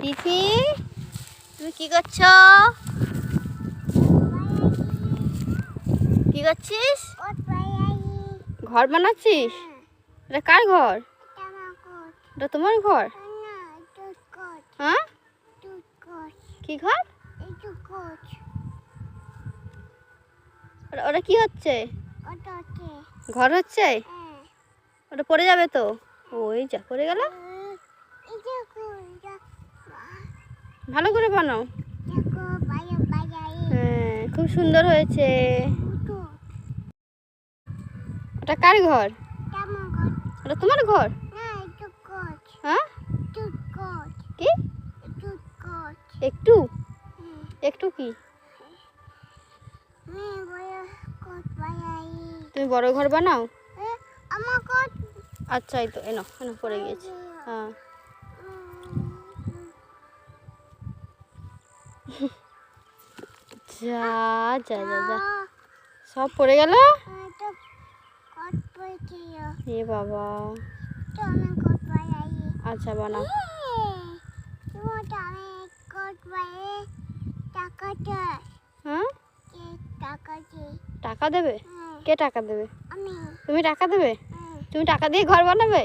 তিথি, তুমি কি করছো? কি করছিস? ঘর বানাচ্ছিস? এটা কার ঘর? এটা তোমার ঘর? হ্যাঁ, কি ঘর? ওটা কি হচ্ছে? ঘর হচ্ছে? ওটা পড়ে যাবে তো। ওই যা পড়ে গেল। ভালো করে বানাও। হ্যাঁ, খুব সুন্দর হয়েছে। ওটা কার ঘর? ওটা তোমার ঘর? হ্যাঁ, কি একটু একটু কি? তুমি বড় ঘর বানাও। আচ্ছা, এই তো এনো এনো পড়ে গিয়েছে। হ্যাঁ, যা যা যা যা, সব পড়ে গেল। এ বাবা, আচ্ছা বানাও। হ্যাঁ, টাকা দেবে? কে টাকা দেবে? তুমি টাকা দেবে? তুমি টাকা দিয়ে ঘর বানাবে?